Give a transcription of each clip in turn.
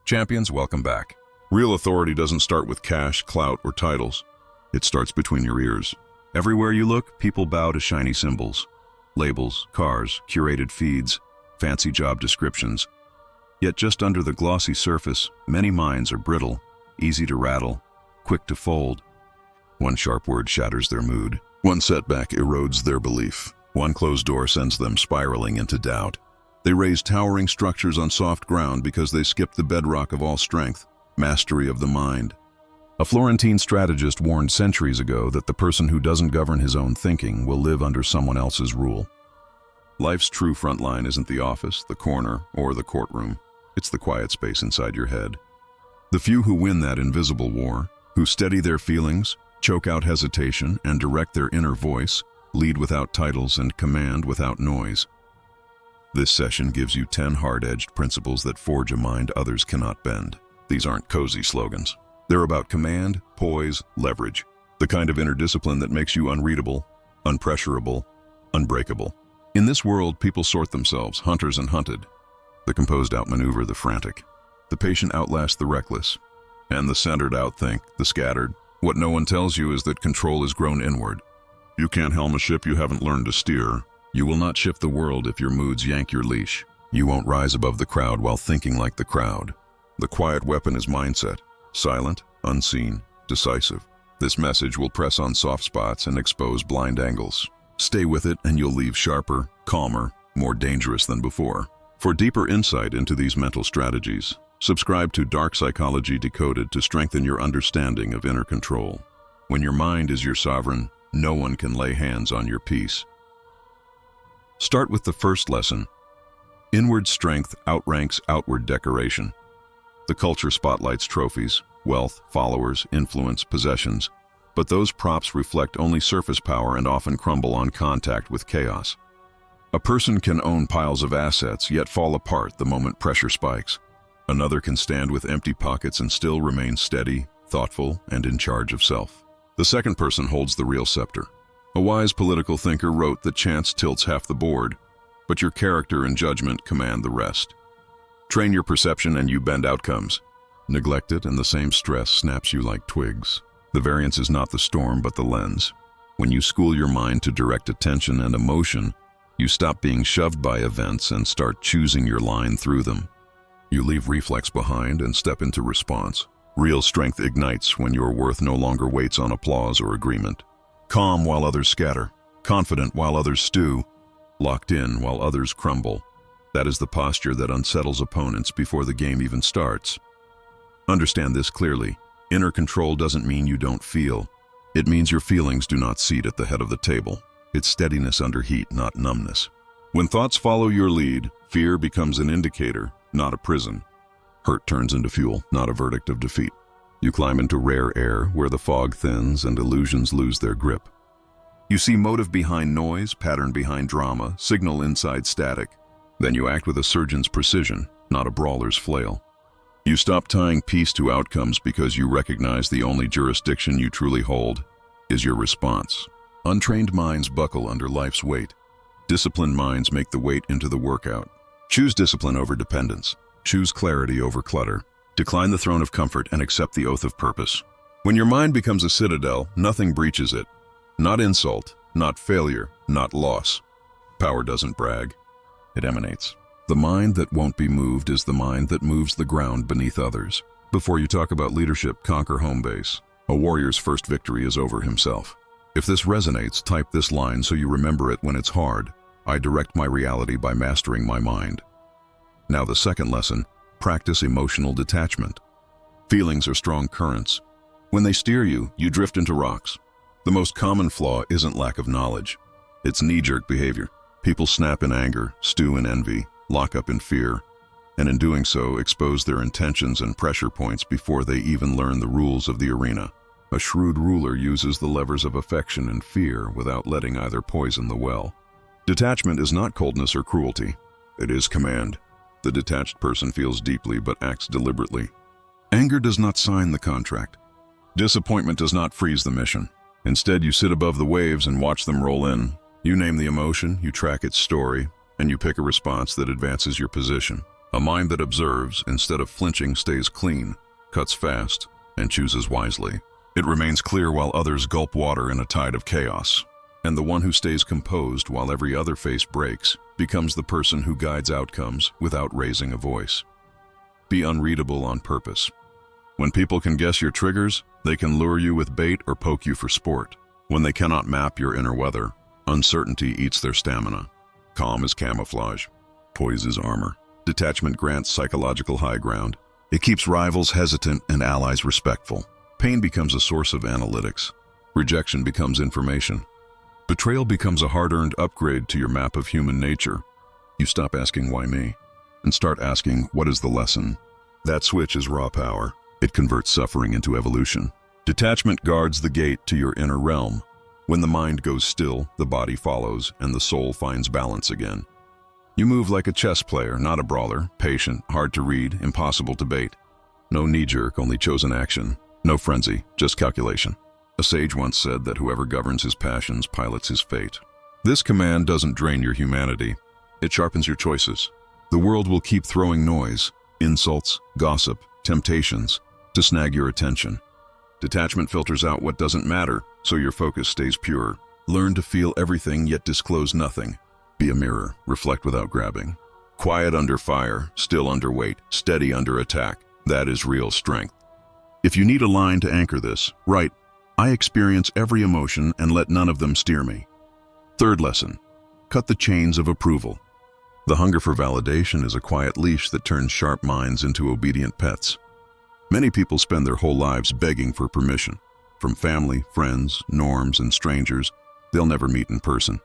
Champions, welcome back. Real authority doesn't start with cash, clout, or titles. It starts between your ears. Everywhere you look, people bow to shiny symbols. Labels, cars, curated feeds, fancy job descriptions. Yet just under the glossy surface, many minds are brittle, easy to rattle, quick to fold. One sharp word shatters their mood. One setback erodes their belief. One closed door sends them spiraling into doubt. They raise towering structures on soft ground because they skipped the bedrock of all strength, mastery of the mind. A Florentine strategist warned centuries ago that the person who doesn't govern his own thinking will live under someone else's rule. Life's true front line isn't the office, the corner, or the courtroom. It's the quiet space inside your head. The few who win that invisible war, who steady their feelings, choke out hesitation, and direct their inner voice, lead without titles and command without noise. This session gives you 10 hard-edged principles that forge a mind others cannot bend. These aren't cozy slogans. They're about command, poise, leverage. The kind of inner discipline that makes you unreadable, unpressurable, unbreakable. In this world, people sort themselves, hunters and hunted. The composed outmaneuver the frantic. The patient outlast the reckless. And the centered outthink the scattered. What no one tells you is that control is grown inward. You can't helm a ship you haven't learned to steer. You will not shift the world if your moods yank your leash. You won't rise above the crowd while thinking like the crowd. The quiet weapon is mindset. Silent, unseen, decisive. This message will press on soft spots and expose blind angles. Stay with it and you'll leave sharper, calmer, more dangerous than before. For deeper insight into these mental strategies, subscribe to Dark Psychology Decoded to strengthen your understanding of inner control. When your mind is your sovereign, no one can lay hands on your peace. Start with the first lesson. Inward strength outranks outward decoration. The culture spotlights trophies, wealth, followers, influence, possessions, but those props reflect only surface power and often crumble on contact with chaos. A person can own piles of assets yet fall apart the moment pressure spikes. Another can stand with empty pockets and still remain steady, thoughtful, and in charge of self. The second person holds the real scepter. A wise political thinker wrote that chance tilts half the board, but your character and judgment command the rest. Train your perception and you bend outcomes. Neglect it and the same stress snaps you like twigs. The variance is not the storm but the lens. When you school your mind to direct attention and emotion, you stop being shoved by events and start choosing your line through them. You leave reflex behind and step into response. Real strength ignites when your worth no longer waits on applause or agreement. Calm while others scatter, confident while others stew, locked in while others crumble. That is the posture that unsettles opponents before the game even starts. Understand this clearly. Inner control doesn't mean you don't feel. It means your feelings do not seat at the head of the table. It's steadiness under heat, not numbness. When thoughts follow your lead, fear becomes an indicator, not a prison. Hurt turns into fuel, not a verdict of defeat. You climb into rare air where the fog thins and illusions lose their grip. You see motive behind noise, pattern behind drama, signal inside static. Then you act with a surgeon's precision, not a brawler's flail. You stop tying peace to outcomes because you recognize the only jurisdiction you truly hold is your response. Untrained minds buckle under life's weight. Disciplined minds make the weight into the workout. Choose discipline over dependence. Choose clarity over clutter. Decline the throne of comfort and accept the oath of purpose. When your mind becomes a citadel, nothing breaches it. Not insult, not failure, not loss. Power doesn't brag. It emanates. The mind that won't be moved is the mind that moves the ground beneath others. Before you talk about leadership, conquer home base. A warrior's first victory is over himself. If this resonates, type this line so you remember it when it's hard. I direct my reality by mastering my mind. Now the second lesson, practice emotional detachment. Feelings are strong currents. When they steer you, you drift into rocks. The most common flaw isn't lack of knowledge. It's knee-jerk behavior. People snap in anger, stew in envy, lock up in fear, and in doing so expose their intentions and pressure points before they even learn the rules of the arena. A shrewd ruler uses the levers of affection and fear without letting either poison the well. Detachment is not coldness or cruelty. It is command. The detached person feels deeply but acts deliberately. Anger does not sign the contract. Disappointment does not freeze the mission. Instead, you sit above the waves and watch them roll in. You name the emotion, you track its story, and you pick a response that advances your position. A mind that observes, instead of flinching, stays clean, cuts fast, and chooses wisely. It remains clear while others gulp water in a tide of chaos. And the one who stays composed while every other face breaks becomes the person who guides outcomes without raising a voice. Be unreadable on purpose. When people can guess your triggers, they can lure you with bait or poke you for sport. When they cannot map your inner weather, uncertainty eats their stamina. Calm is camouflage. Poise is armor. Detachment grants psychological high ground. It keeps rivals hesitant and allies respectful. Pain becomes a source of analytics. Rejection becomes information. Betrayal becomes a hard-earned upgrade to your map of human nature. You stop asking why me, and start asking what is the lesson. That switch is raw power. It converts suffering into evolution. Detachment guards the gate to your inner realm. When the mind goes still, the body follows, and the soul finds balance again. You move like a chess player, not a brawler, patient, hard to read, impossible to bait. No knee-jerk, only chosen action. No frenzy, just calculation. A sage once said that whoever governs his passions pilots his fate. This command doesn't drain your humanity. It sharpens your choices. The world will keep throwing noise, insults, gossip, temptations, to snag your attention. Detachment filters out what doesn't matter, so your focus stays pure. Learn to feel everything yet disclose nothing. Be a mirror, reflect without grabbing. Quiet under fire, still under weight, steady under attack. That is real strength. If you need a line to anchor this, write, I experience every emotion and let none of them steer me. Third lesson, cut the chains of approval. The hunger for validation is a quiet leash that turns sharp minds into obedient pets. Many people spend their whole lives begging for permission. From family, friends, norms, and strangers they'll never meet in person.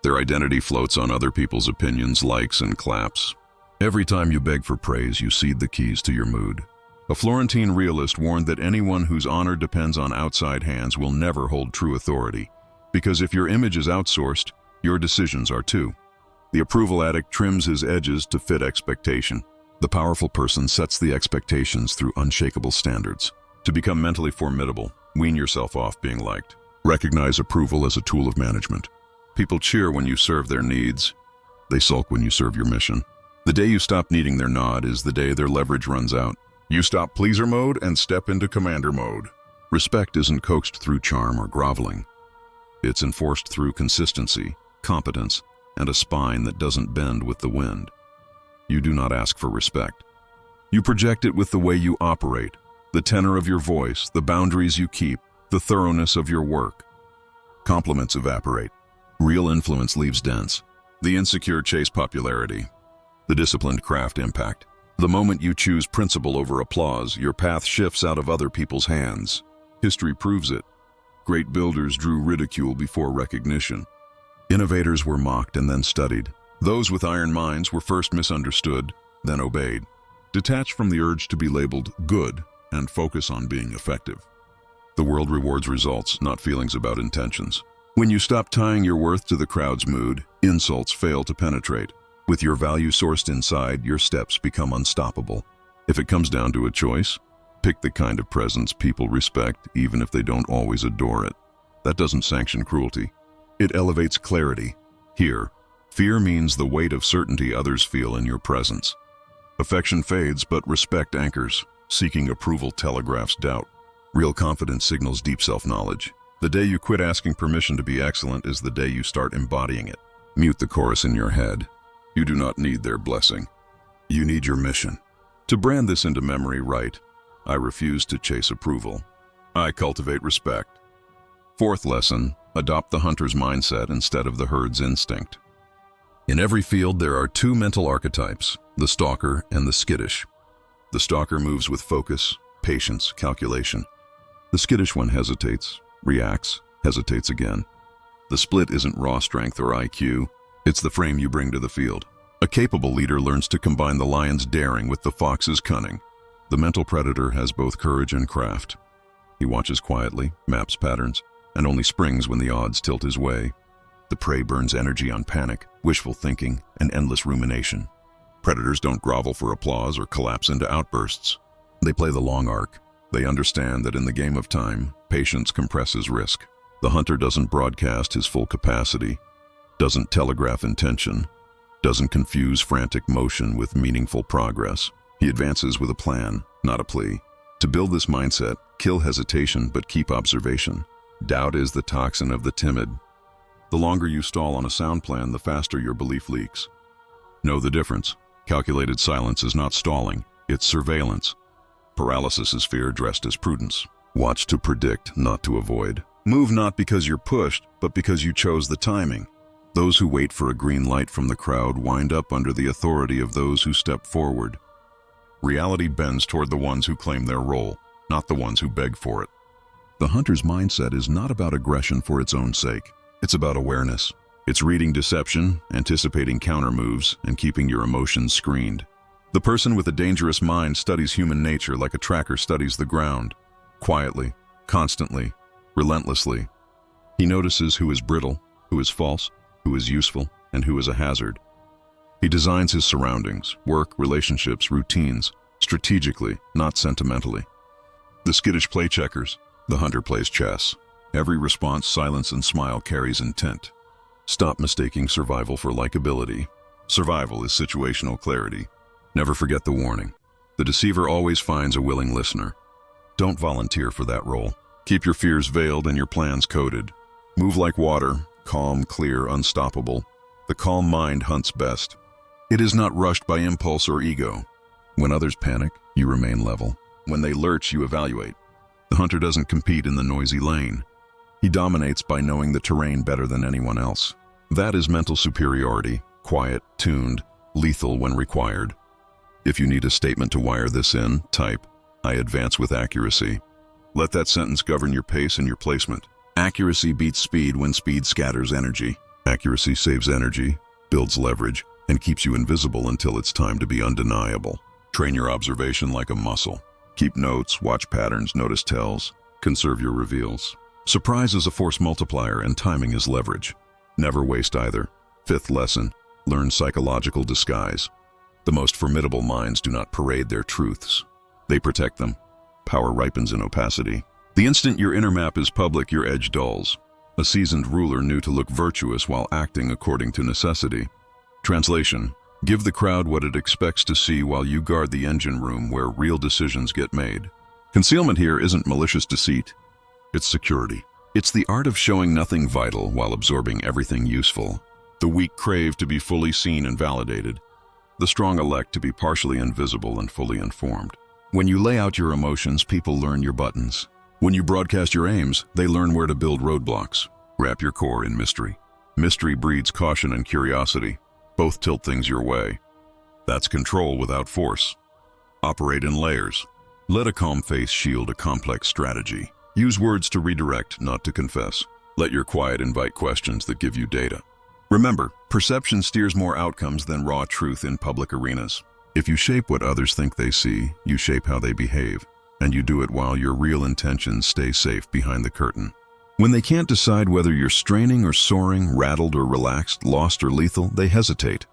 Their identity floats on other people's opinions, likes, and claps. Every time you beg for praise, you cede the keys to your mood. A Florentine realist warned that anyone whose honor depends on outside hands will never hold true authority, because if your image is outsourced, your decisions are too. The approval addict trims his edges to fit expectation. The powerful person sets the expectations through unshakable standards. To become mentally formidable, wean yourself off being liked. Recognize approval as a tool of management. People cheer when you serve their needs. They sulk when you serve your mission. The day you stop needing their nod is the day their leverage runs out. You stop pleaser mode and step into commander mode. Respect isn't coaxed through charm or groveling. It's enforced through consistency, competence, and a spine that doesn't bend with the wind. You do not ask for respect. You project it with the way you operate, the tenor of your voice, the boundaries you keep, the thoroughness of your work. Compliments evaporate. Real influence leaves dents. The insecure chase popularity. The disciplined craft impact. The moment you choose principle over applause, your path shifts out of other people's hands. History proves it. Great builders drew ridicule before recognition. Innovators were mocked and then studied. Those with iron minds were first misunderstood, then obeyed. Detach from the urge to be labeled good and focus on being effective. The world rewards results, not feelings about intentions. When you stop tying your worth to the crowd's mood, insults fail to penetrate. With your value sourced inside, your steps become unstoppable. If it comes down to a choice, pick the kind of presence people respect even if they don't always adore it. That doesn't sanction cruelty. It elevates clarity. Here, fear means the weight of certainty others feel in your presence. Affection fades, but respect anchors. Seeking approval telegraphs doubt. Real confidence signals deep self-knowledge. The day you quit asking permission to be excellent is the day you start embodying it. Mute the chorus in your head. You do not need their blessing. You need your mission. To brand this into memory, write, I refuse to chase approval. I cultivate respect. Fourth lesson, adopt the hunter's mindset instead of the herd's instinct. In every field, there are two mental archetypes, the stalker and the skittish. The stalker moves with focus, patience, calculation. The skittish one hesitates, reacts, hesitates again. The split isn't raw strength or IQ, it's the frame you bring to the field. A capable leader learns to combine the lion's daring with the fox's cunning. The mental predator has both courage and craft. He watches quietly, maps patterns, and only springs when the odds tilt his way. The prey burns energy on panic, wishful thinking, and endless rumination. Predators don't grovel for applause or collapse into outbursts. They play the long arc. They understand that in the game of time, patience compresses risk. The hunter doesn't broadcast his full capacity, doesn't telegraph intention. doesn't confuse frantic motion with meaningful progress. He advances with a plan, not a plea. To build this mindset, kill hesitation but keep observation. Doubt is the toxin of the timid. The longer you stall on a sound plan, the faster your belief leaks. Know the difference. Calculated silence is not stalling, it's surveillance. Paralysis is fear dressed as prudence. Watch to predict, not to avoid. Move not because you're pushed, but because you chose the timing. Those who wait for a green light from the crowd wind up under the authority of those who step forward. Reality bends toward the ones who claim their role, not the ones who beg for it. The hunter's mindset is not about aggression for its own sake. It's about awareness. It's reading deception, anticipating counter moves, and keeping your emotions screened. The person with a dangerous mind studies human nature like a tracker studies the ground. Quietly, constantly, relentlessly. He notices who is brittle, who is false, who is useful, and who is a hazard. He designs his surroundings, work, relationships, routines, strategically, not sentimentally. The skittish play checkers. The hunter plays chess. Every response, silence, and smile carries intent. Stop mistaking survival for likability. Survival is situational clarity. Never forget the warning. The deceiver always finds a willing listener. Don't volunteer for that role. Keep your fears veiled and your plans coded. Move like water, calm, clear, unstoppable. The calm mind hunts best. It is not rushed by impulse or ego. When others panic, you remain level. When they lurch, you evaluate. The hunter doesn't compete in the noisy lane. He dominates by knowing the terrain better than anyone else. That is mental superiority, quiet, tuned, lethal when required. If you need a statement to wire this in, type, "I advance with accuracy." Let that sentence govern your pace and your placement. Accuracy beats speed when speed scatters energy. Accuracy saves energy, builds leverage, and keeps you invisible until it's time to be undeniable. Train your observation like a muscle. Keep notes, watch patterns, notice tells, conserve your reveals. Surprise is a force multiplier and timing is leverage. Never waste either. Fifth lesson, learn psychological disguise. The most formidable minds do not parade their truths. They protect them. Power ripens in opacity. The instant your inner map is public, your edge dulls. A seasoned ruler knew to look virtuous while acting according to necessity. Translation, give the crowd what it expects to see while you guard the engine room where real decisions get made. Concealment here isn't malicious deceit. It's security. It's the art of showing nothing vital while absorbing everything useful. The weak crave to be fully seen and validated. The strong elect to be partially invisible and fully informed. When you lay out your emotions, people learn your buttons. When you broadcast your aims, they learn where to build roadblocks. Wrap your core in mystery. Mystery breeds caution and curiosity. Both tilt things your way. That's control without force. Operate in layers. Let a calm face shield a complex strategy. Use words to redirect, not to confess. Let your quiet invite questions that give you data. Remember, perception steers more outcomes than raw truth in public arenas. If you shape what others think they see, you shape how they behave, and you do it while your real intentions stay safe behind the curtain. When they can't decide whether you're straining or soaring, rattled or relaxed, lost or lethal, they hesitate.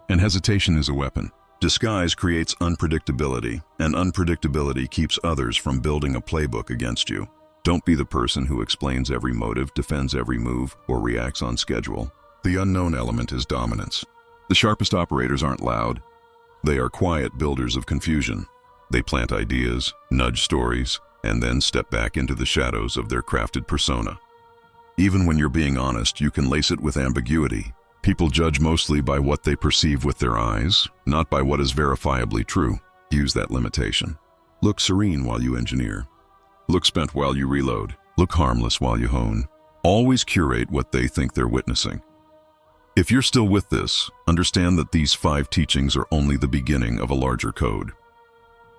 And hesitation is a weapon. Disguise creates unpredictability, and unpredictability keeps others from building a playbook against you. Don't be the person who explains every motive, defends every move, or reacts on schedule. The unknown element is dominance. The sharpest operators aren't loud. They are quiet builders of confusion. They plant ideas, nudge stories, and then step back into the shadows of their crafted persona. Even when you're being honest, you can lace it with ambiguity. People judge mostly by what they perceive with their eyes, not by what is verifiably true. Use that limitation. Look serene while you engineer. Look spent while you reload. Look harmless while you hone. Always curate what they think they're witnessing. If you're still with this, understand that these 5 teachings are only the beginning of a larger code.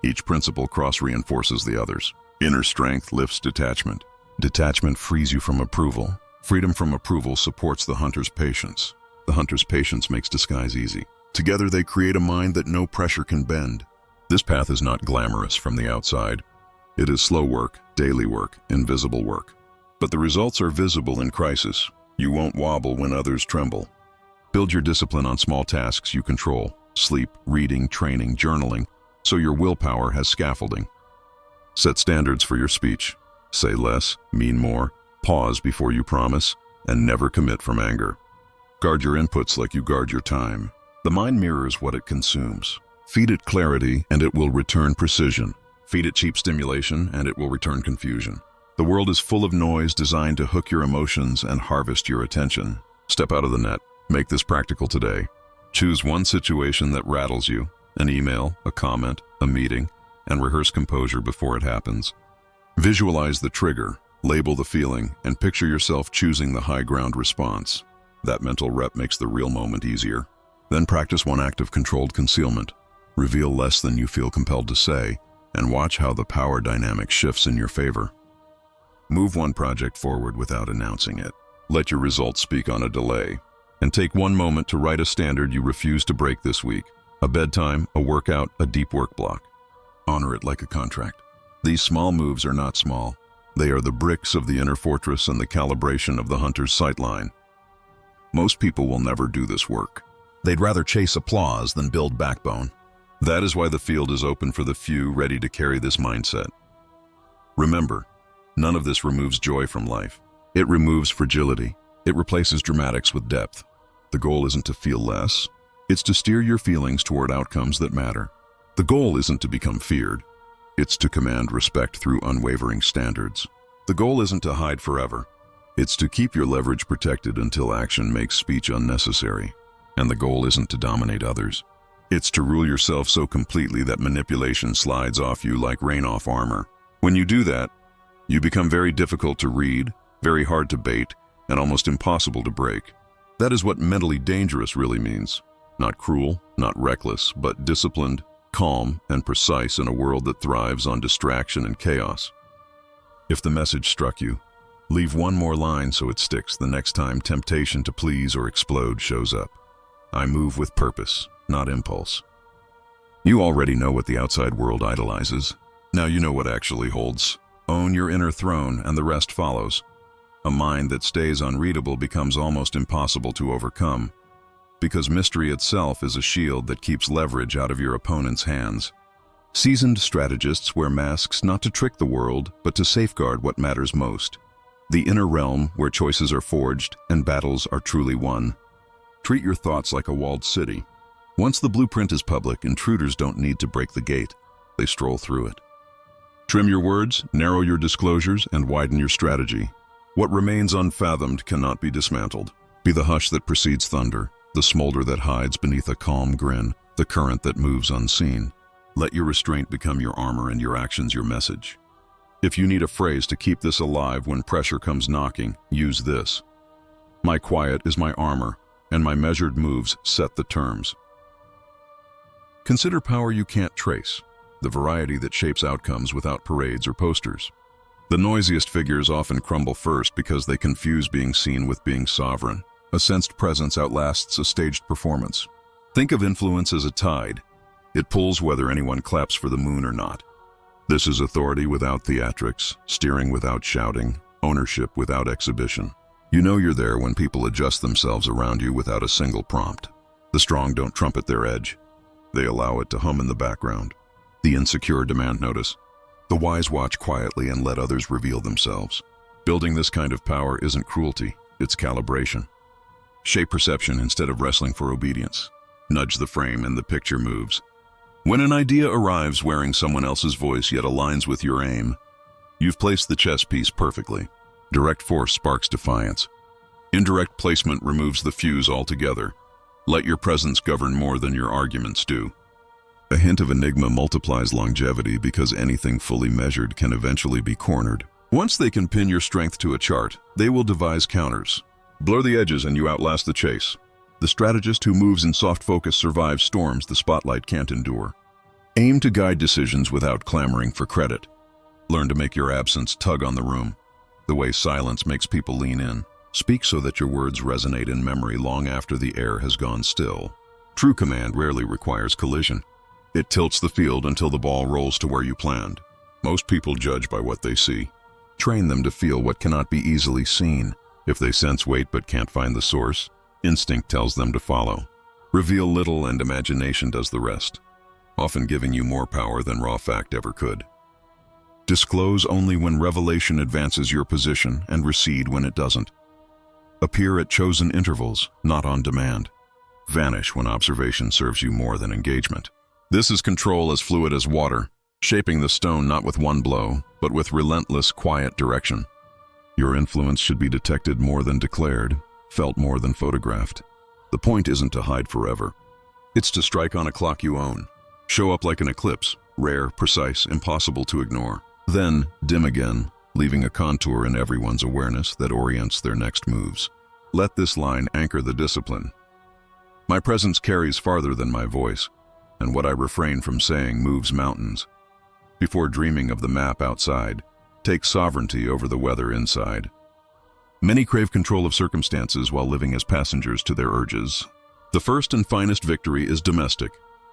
Each principle cross-reinforces the others. Inner strength lifts detachment. Detachment frees you from approval. Freedom from approval supports the hunter's patience. The hunter's patience makes disguise easy. Together they create a mind that no pressure can bend. This path is not glamorous from the outside. It is slow work, daily work, invisible work. But the results are visible in crisis. You won't wobble when others tremble. Build your discipline on small tasks you control. Sleep, reading, training, journaling, so your willpower has scaffolding. Set standards for your speech. Say less, mean more, pause before you promise, and never commit from anger. Guard your inputs like you guard your time. The mind mirrors what it consumes. Feed it clarity and it will return precision. Feed it cheap stimulation and it will return confusion. The world is full of noise designed to hook your emotions and harvest your attention. Step out of the net. Make this practical today. Choose one situation that rattles you, an email, a comment, a meeting, and rehearse composure before it happens. Visualize the trigger, label the feeling, and picture yourself choosing the high ground response. That mental rep makes the real moment easier. Then practice one act of controlled concealment. Reveal less than you feel compelled to say, and watch how the power dynamic shifts in your favor. Move one project forward without announcing it. Let your results speak on a delay. And take one moment to write a standard you refuse to break this week. A bedtime, a workout, a deep work block. Honor it like a contract. These small moves are not small. They are the bricks of the inner fortress and the calibration of the hunter's sightline. Most people will never do this work. They'd rather chase applause than build backbone. That is why the field is open for the few ready to carry this mindset. Remember, none of this removes joy from life. It removes fragility. It replaces dramatics with depth. The goal isn't to feel less. It's to steer your feelings toward outcomes that matter. The goal isn't to become feared. It's to command respect through unwavering standards. The goal isn't to hide forever. It's to keep your leverage protected until action makes speech unnecessary. And the goal isn't to dominate others. It's to rule yourself so completely that manipulation slides off you like rain off armor. When you do that, you become very difficult to read, very hard to bait, and almost impossible to break. That is what mentally dangerous really means. Not cruel, not reckless, but disciplined, calm, and precise in a world that thrives on distraction and chaos. If the message struck you, leave one more line so it sticks the next time temptation to please or explode shows up. I move with purpose, not impulse. You already know what the outside world idolizes. Now you know what actually holds. Own your inner throne and the rest follows. A mind that stays unreadable becomes almost impossible to overcome, because mystery itself is a shield that keeps leverage out of your opponent's hands. Seasoned strategists wear masks not to trick the world, but to safeguard what matters most. The inner realm where choices are forged and battles are truly won. Treat your thoughts like a walled city. Once the blueprint is public, intruders don't need to break the gate. They stroll through it. Trim your words, narrow your disclosures, and widen your strategy. What remains unfathomed cannot be dismantled. Be the hush that precedes thunder, the smolder that hides beneath a calm grin, the current that moves unseen. Let your restraint become your armor and your actions your message. If you need a phrase to keep this alive when pressure comes knocking, use this. My quiet is my armor, and my measured moves set the terms. Consider power you can't trace, the variety that shapes outcomes without parades or posters. The noisiest figures often crumble first because they confuse being seen with being sovereign. A sensed presence outlasts a staged performance. Think of influence as a tide. It pulls whether anyone claps for the moon or not. This is authority without theatrics, steering without shouting, ownership without exhibition. You know you're there when people adjust themselves around you without a single prompt. The strong don't trumpet their edge. They allow it to hum in the background. The insecure demand notice. The wise watch quietly and let others reveal themselves. Building this kind of power isn't cruelty, it's calibration. Shape perception instead of wrestling for obedience. Nudge the frame and the picture moves. When an idea arrives wearing someone else's voice yet aligns with your aim, you've placed the chess piece perfectly. Direct force sparks defiance. Indirect placement removes the fuse altogether. Let your presence govern more than your arguments do. A hint of enigma multiplies longevity because anything fully measured can eventually be cornered. Once they can pin your strength to a chart, they will devise counters. Blur the edges and you outlast the chase. The strategist who moves in soft focus survives storms the spotlight can't endure. Aim to guide decisions without clamoring for credit. Learn to make your absence tug on the room, the way silence makes people lean in. Speak so that your words resonate in memory long after the air has gone still. True command rarely requires collision. It tilts the field until the ball rolls to where you planned. Most people judge by what they see. Train them to feel what cannot be easily seen. If they sense weight but can't find the source, instinct tells them to follow. Reveal little and imagination does the rest, often giving you more power than raw fact ever could. Disclose only when revelation advances your position and recede when it doesn't. Appear at chosen intervals, not on demand. vanish when observation serves you more than engagement. This is control as fluid as water, shaping the stone not with one blow, but with relentless, quiet direction. Your influence should be detected more than declared, felt more than photographed. The point isn't to hide forever. It's to strike on a clock you own. Show up like an eclipse, rare, precise, impossible to ignore. Then dim again, leaving a contour in everyone's awareness that orients their next moves. Let this line anchor the discipline. My presence carries farther than my voice, and what I refrain from saying moves mountains. Before dreaming of the map outside, take sovereignty over the weather inside. Many crave control of circumstances while living as passengers to their urges. The first and finest victory is domestic,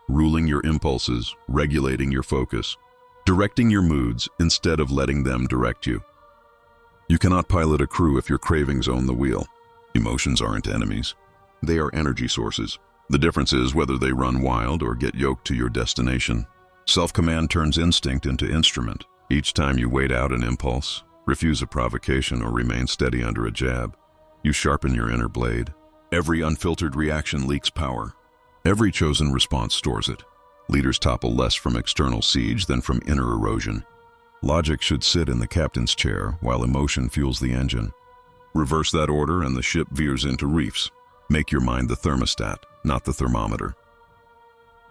ruling your impulses, regulating your focus, directing your moods instead of letting them direct you. You cannot pilot a crew if your cravings own the wheel. Emotions aren't enemies. They are energy sources. The difference is whether they run wild or get yoked to your destination. Self-command turns instinct into instrument. Each time you wait out an impulse, refuse a provocation, or remain steady under a jab, you sharpen your inner blade. Every unfiltered reaction leaks power. Every chosen response stores it. Leaders topple less from external siege than from inner erosion. Logic should sit in the captain's chair while emotion fuels the engine. Reverse that order and the ship veers into reefs. Make your mind the thermostat, not the thermometer.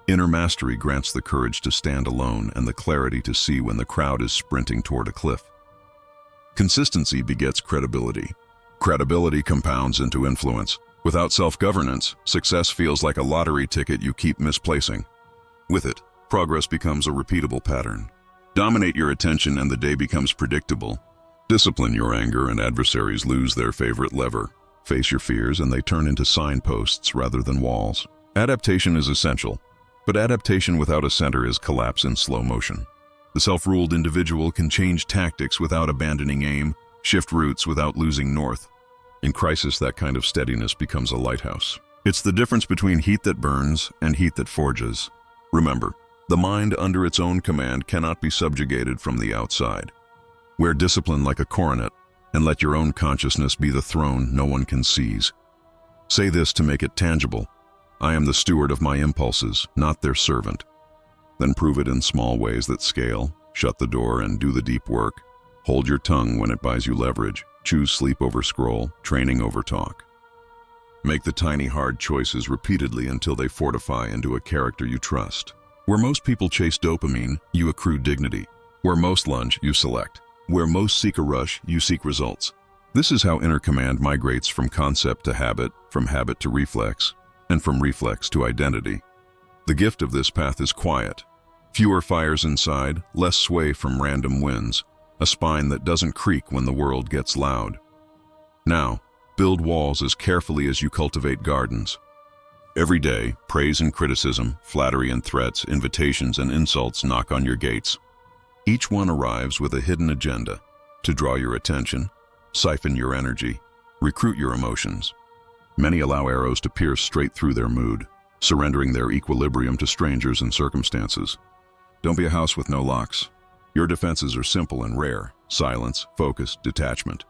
Inner mastery grants the courage to stand alone and the clarity to see when the crowd is sprinting toward a cliff. Consistency begets credibility. Credibility compounds into influence. Without self-governance, success feels like a lottery ticket you keep misplacing. With it, progress becomes a repeatable pattern. Dominate your attention and the day becomes predictable. Discipline your anger and adversaries lose their favorite lever. Face your fears and they turn into signposts rather than walls. Adaptation is essential, but adaptation without a center is collapse in slow motion. The self-ruled individual can change tactics without abandoning aim, shift routes without losing north. In crisis, that kind of steadiness becomes a lighthouse. It's the difference between heat that burns and heat that forges. Remember, the mind under its own command cannot be subjugated from the outside. Wear discipline like a coronet, and let your own consciousness be the throne no one can seize. Say this to make it tangible. I am the steward of my impulses, not their servant. Then prove it in small ways that scale. Shut the door and do the deep work. Hold your tongue when it buys you leverage. Choose sleep over scroll, training over talk. Make the tiny hard choices repeatedly until they fortify into a character you trust. Where most people chase dopamine, you accrue dignity. Where most lunge, you select. Where most seek a rush, you seek results. This is how inner command migrates from concept to habit, from habit to reflex, and from reflex to identity. The gift of this path is quiet. Fewer fires inside, less sway from random winds, a spine that doesn't creak when the world gets loud. Now, build walls as carefully as you cultivate gardens. Every day, praise and criticism, flattery and threats, invitations and insults knock on your gates. Each one arrives with a hidden agenda to draw your attention, siphon your energy, recruit your emotions. Many allow arrows to pierce straight through their mood, surrendering their equilibrium to strangers and circumstances. Don't be a house with no locks. Your defenses are simple and rare: silence, focus, detachment.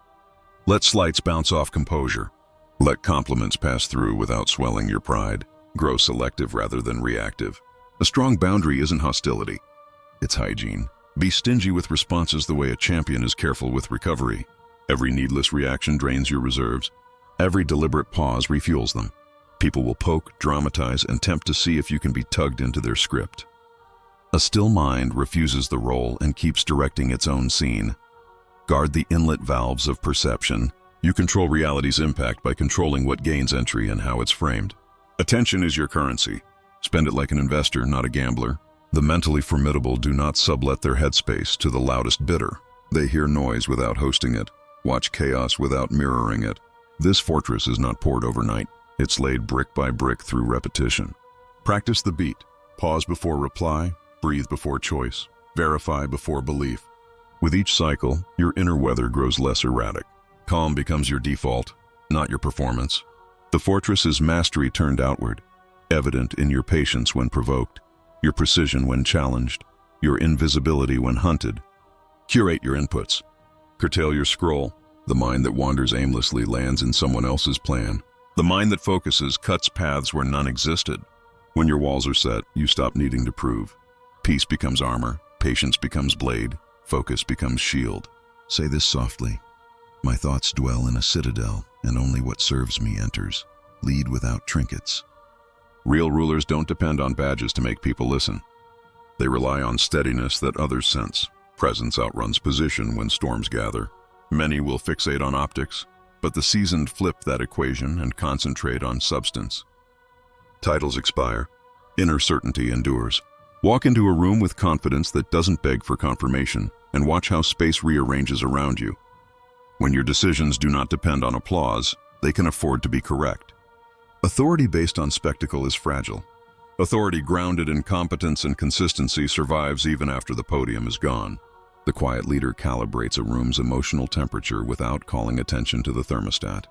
Let slights bounce off composure. Let compliments pass through without swelling your pride. Grow selective rather than reactive. A strong boundary isn't hostility, it's hygiene. Be stingy with responses the way a champion is careful with recovery. Every needless reaction drains your reserves. Every deliberate pause refuels them. People will poke, dramatize, and tempt to see if you can be tugged into their script. A still mind refuses the role and keeps directing its own scene. Guard the inlet valves of perception. You control reality's impact by controlling what gains entry and how it's framed. Attention is your currency. Spend it like an investor, not a gambler. The mentally formidable do not sublet their headspace to the loudest bidder. They hear noise without hosting it, watch chaos without mirroring it. This fortress is not poured overnight. It's laid brick by brick through repetition. Practice the beat. Pause before reply, breathe before choice, verify before belief. With each cycle, your inner weather grows less erratic. Calm becomes your default, not your performance. The fortress is mastery turned outward, evident in your patience when provoked, your precision when challenged, your invisibility when hunted. Curate your inputs. Curtail your scroll. The mind that wanders aimlessly lands in someone else's plan. The mind that focuses cuts paths where none existed. When your walls are set, you stop needing to prove. Peace becomes armor, patience becomes blade, focus becomes shield. Say this softly. My thoughts dwell in a citadel, and only what serves me enters. Lead without trinkets. Real rulers don't depend on badges to make people listen. They rely on steadiness that others sense. Presence outruns position when storms gather. Many will fixate on optics, but the seasoned flip that equation and concentrate on substance. Titles expire. Inner certainty endures. Walk into a room with confidence that doesn't beg for confirmation, and watch how space rearranges around you. When your decisions do not depend on applause, they can afford to be correct. Authority based on spectacle is fragile. Authority grounded in competence and consistency survives even after the podium is gone. The quiet leader calibrates a room's emotional temperature without calling attention to the thermostat.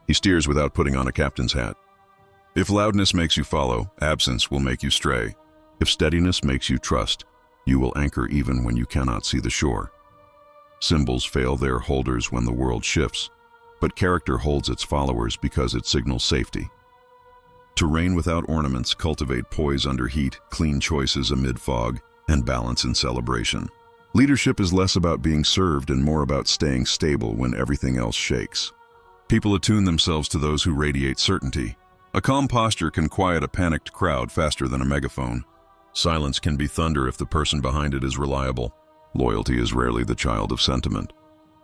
He steers without putting on a captain's hat. If loudness makes you follow, absence will make you stray. If steadiness makes you trust, you will anchor even when you cannot see the shore. Symbols fail their holders when the world shifts, but character holds its followers because it signals safety. To reign without ornaments, cultivate poise under heat, clean choices amid fog, and balance in celebration. Leadership is less about being served and more about staying stable when everything else shakes. People attune themselves to those who radiate certainty. A calm posture can quiet a panicked crowd faster than a megaphone. Silence can be thunder if the person behind it is reliable. Loyalty is rarely the child of sentiment.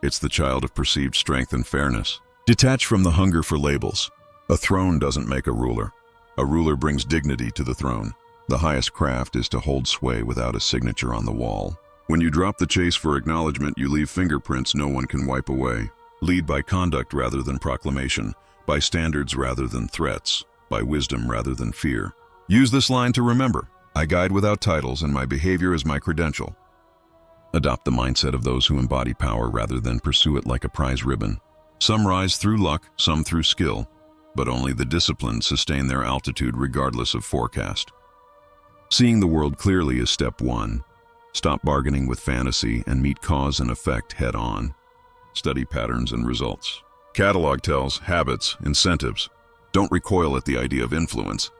It's the child of perceived strength and fairness. Detach from the hunger for labels. A throne doesn't make a ruler. A ruler brings dignity to the throne. The highest craft is to hold sway without a signature on the wall. When you drop the chase for acknowledgement, you leave fingerprints no one can wipe away. Lead by conduct rather than proclamation, by standards rather than threats, by wisdom rather than fear. Use this line to remember. I guide without titles, and my behavior is my credential. Adopt the mindset of those who embody power rather than pursue it like a prize ribbon. Some rise through luck, some through skill, but only the disciplined sustain their altitude regardless of forecast. Seeing the world clearly is step one. Stop bargaining with fantasy and meet cause and effect head on. Study patterns and results. Catalog tells, habits, incentives. Don't recoil at the idea of influence.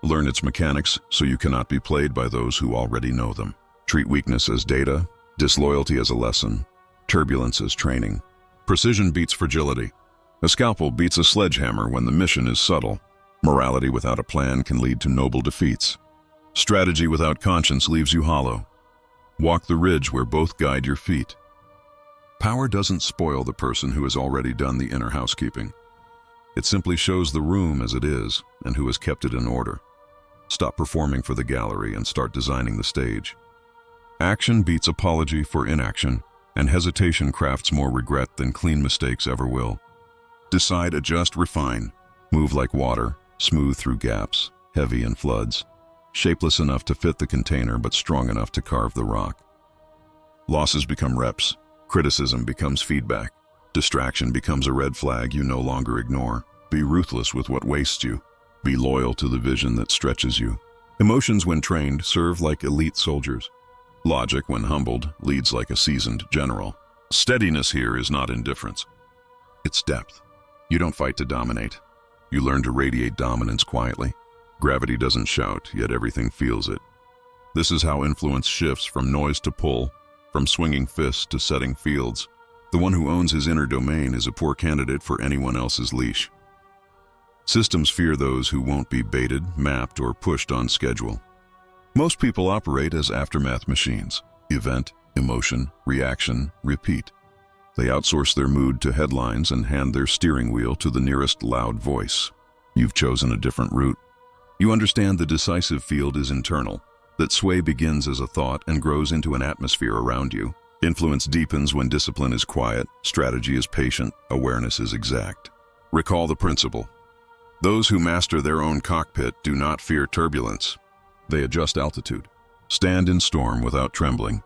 Learn its mechanics so you cannot be played by those who already know them. Treat weakness as data, disloyalty as a lesson, turbulence as training. Precision beats fragility. A scalpel beats a sledgehammer when the mission is subtle. Morality without a plan can lead to noble defeats. Strategy without conscience leaves you hollow. Walk the ridge where both guide your feet. Power doesn't spoil the person who has already done the inner housekeeping. It simply shows the room as it is and who has kept it in order. Stop performing for the gallery and start designing the stage. Action beats apology for inaction, and hesitation crafts more regret than clean mistakes ever will. Decide, adjust, refine. Move like water, smooth through gaps, heavy in floods. Shapeless enough to fit the container, but strong enough to carve the rock. Losses become reps. Criticism becomes feedback. Distraction becomes a red flag you no longer ignore. Be ruthless with what wastes you. Be loyal to the vision that stretches you. Emotions, when trained, serve like elite soldiers. Logic, when humbled, leads like a seasoned general. Steadiness here is not indifference. It's depth. You don't fight to dominate. You learn to radiate dominance quietly. Gravity doesn't shout, yet everything feels it. This is how influence shifts from noise to pull, from swinging fists to setting fields. The one who owns his inner domain is a poor candidate for anyone else's leash. Systems fear those who won't be baited, mapped, or pushed on schedule. Most people operate as aftermath machines. Event, emotion, reaction, repeat. They outsource their mood to headlines and hand their steering wheel to the nearest loud voice. You've chosen a different route. You understand the decisive field is internal, that sway begins as a thought and grows into an atmosphere around you. Influence deepens when discipline is quiet, strategy is patient, awareness is exact. Recall the principle. Those who master their own cockpit do not fear turbulence. They adjust altitude. Stand in storm without trembling.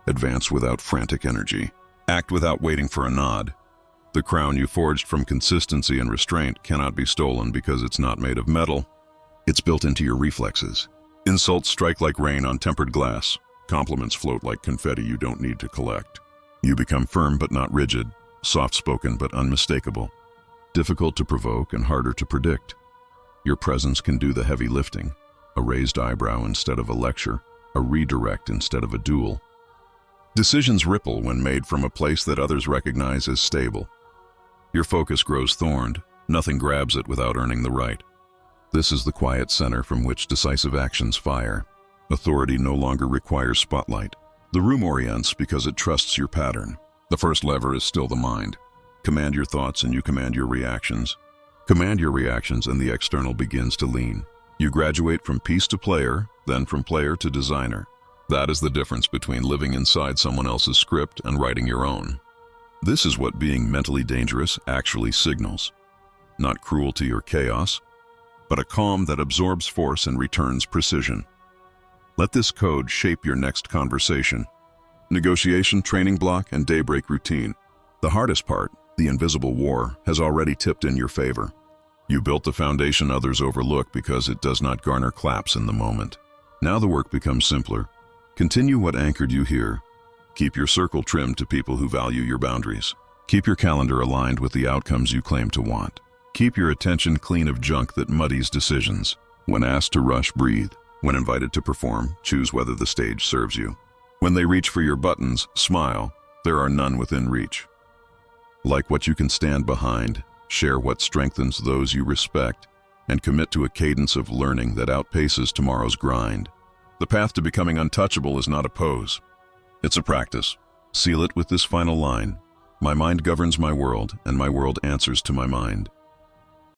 Advance without frantic energy. Act without waiting for a nod. The crown you forged from consistency and restraint cannot be stolen because it's not made of metal. It's built into your reflexes. Insults strike like rain on tempered glass. Compliments float like confetti you don't need to collect. You become firm but not rigid, soft-spoken but unmistakable. difficult to provoke and harder to predict. Your presence can do the heavy lifting, a raised eyebrow instead of a lecture, a redirect instead of a duel. Decisions ripple when made from a place that others recognize as stable. Your focus grows thorned, nothing grabs it without earning the right. This is the quiet center from which decisive actions fire. Authority no longer requires spotlight. The room orients because it trusts your pattern. The first lever is still the mind. Command your thoughts and you command your reactions. Command your reactions and the external begins to lean. You graduate from piece to player, then from player to designer. That is the difference between living inside someone else's script and writing your own. This is what being mentally dangerous actually signals. Not cruelty or chaos, but a calm that absorbs force and returns precision. Let this code shape your next conversation. Negotiation, training block, and daybreak routine. The hardest part, the invisible war, has already tipped in your favor. You built the foundation others overlook because it does not garner claps in the moment. Now the work becomes simpler. Continue what anchored you here. Keep your circle trimmed to people who value your boundaries. Keep your calendar aligned with the outcomes you claim to want. Keep your attention clean of junk that muddies decisions. When asked to rush, breathe. When invited to perform, choose whether the stage serves you. When they reach for your buttons, smile. There are none within reach. Like what you can stand behind, share what strengthens those you respect, and commit to a cadence of learning that outpaces tomorrow's grind. The path to becoming untouchable is not a pose. It's a practice. Seal it with this final line. My mind governs my world, and my world answers to my mind.